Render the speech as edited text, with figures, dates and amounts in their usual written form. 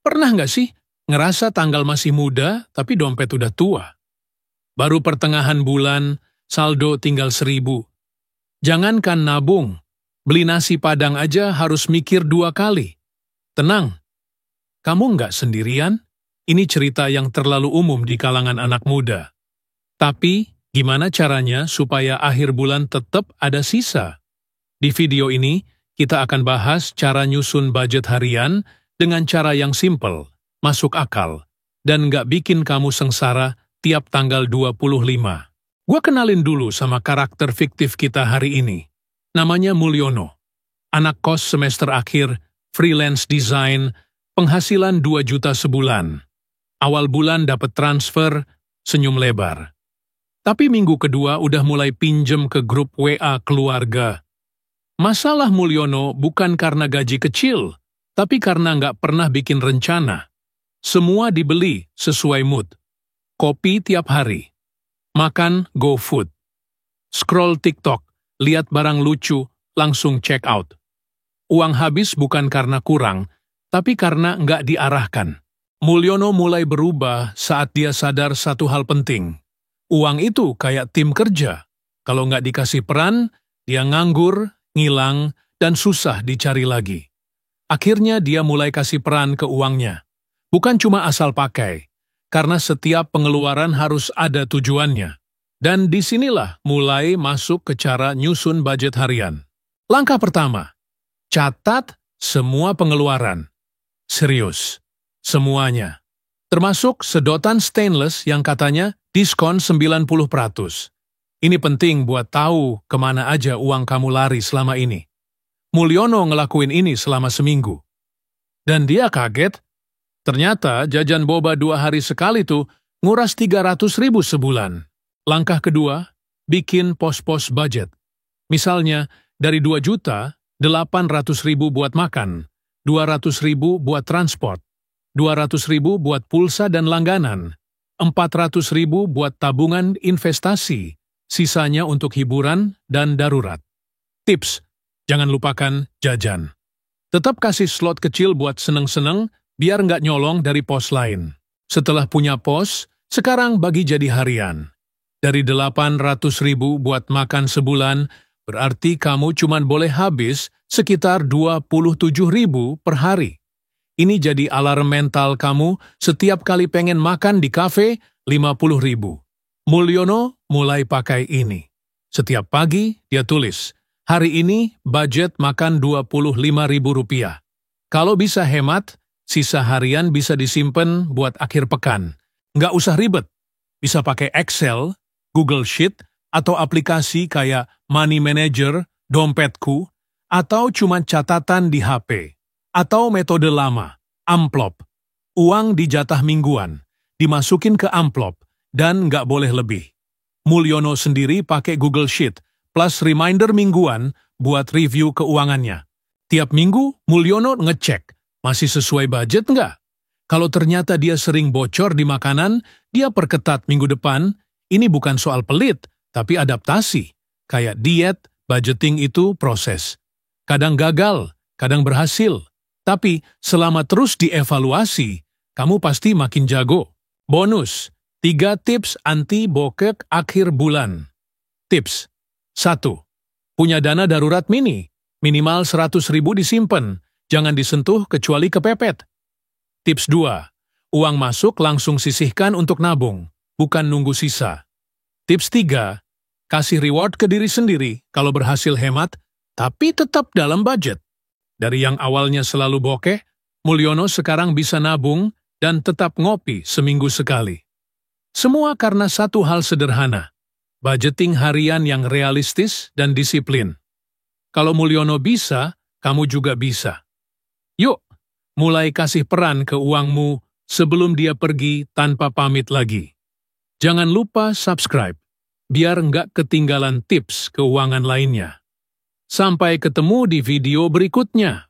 Pernah nggak sih ngerasa tanggal masih muda tapi dompet udah tua? Baru pertengahan bulan, saldo tinggal 1.000. Jangankan nabung, beli nasi Padang aja harus mikir 2 kali. Tenang, kamu nggak sendirian. Ini cerita yang terlalu umum di kalangan anak muda. Tapi, gimana caranya supaya akhir bulan tetap ada sisa? Di video ini, kita akan bahas cara nyusun budget harian dengan cara yang simple, masuk akal, dan nggak bikin kamu sengsara tiap tanggal 25. Gua kenalin dulu sama karakter fiktif kita hari ini. Namanya Mulyono. Anak kos semester akhir, freelance design, penghasilan 2 juta sebulan. Awal bulan dapat transfer, senyum lebar. Tapi minggu kedua udah mulai pinjem ke grup WA keluarga. Masalah Mulyono bukan karena gaji kecil, tapi karena nggak pernah bikin rencana. Semua dibeli sesuai mood. Kopi tiap hari. Makan GoFood. Scroll TikTok, lihat barang lucu, langsung check out. Uang habis bukan karena kurang, tapi karena nggak diarahkan. Mulyono mulai berubah saat dia sadar satu hal penting. Uang itu kayak tim kerja. Kalau nggak dikasih peran, dia nganggur, ngilang, dan susah dicari lagi. Akhirnya dia mulai kasih peran ke uangnya. Bukan cuma asal pakai, karena setiap pengeluaran harus ada tujuannya. Dan disinilah mulai masuk ke cara nyusun budget harian. Langkah pertama, catat semua pengeluaran. Serius, semuanya. Termasuk sedotan stainless yang katanya diskon 90%. Ini penting buat tahu kemana aja uang kamu lari selama ini. Mulyono ngelakuin ini selama seminggu. Dan dia kaget, ternyata jajan boba 2 hari sekali tuh nguras 300.000 sebulan. Langkah kedua, bikin pos-pos budget. Misalnya, dari 2 juta, 800.000 buat makan, 200.000 buat transport, 200.000 buat pulsa dan langganan, 400.000 buat tabungan investasi, sisanya untuk hiburan dan darurat. Tips, jangan lupakan jajan. Tetap kasih slot kecil buat seneng-seneng, biar nggak nyolong dari pos lain. Setelah punya pos, sekarang bagi jadi harian. Dari 800.000 buat makan sebulan, berarti kamu cuman boleh habis sekitar 27.000 per hari. Ini jadi alarm mental kamu setiap kali pengen makan di kafe 50.000. Mulyono mulai pakai ini. Setiap pagi dia tulis, hari ini budget makan 25.000 rupiah. Kalau bisa hemat, sisa harian bisa disimpan buat akhir pekan. Nggak usah ribet. Bisa pakai Excel, Google Sheet, atau aplikasi kayak Money Manager, Dompetku, atau cuma catatan di HP. Atau metode lama, amplop. Uang dijatah mingguan, dimasukin ke amplop, dan nggak boleh lebih. Mulyono sendiri pakai Google Sheet, plus reminder mingguan buat review keuangannya. Tiap minggu, Mulyono ngecek, masih sesuai budget nggak? Kalau ternyata dia sering bocor di makanan, dia perketat minggu depan. Ini bukan soal pelit, tapi adaptasi. Kayak diet, budgeting itu proses. Kadang gagal, kadang berhasil. Tapi selama terus dievaluasi, kamu pasti makin jago. Bonus, 3 tips anti bokek akhir bulan. Tips 1. Punya dana darurat mini. Minimal 100.000 disimpan. Jangan disentuh kecuali kepepet. Tips 2. Uang masuk langsung sisihkan untuk nabung, bukan nunggu sisa. Tips 3. Kasih reward ke diri sendiri kalau berhasil hemat, tapi tetap dalam budget. Dari yang awalnya selalu bokeh, Mulyono sekarang bisa nabung dan tetap ngopi seminggu sekali. Semua karena satu hal sederhana, budgeting harian yang realistis dan disiplin. Kalau Mulyono bisa, kamu juga bisa. Yuk, mulai kasih peran ke uangmu sebelum dia pergi tanpa pamit lagi. Jangan lupa subscribe, biar nggak ketinggalan tips keuangan lainnya. Sampai ketemu di video berikutnya.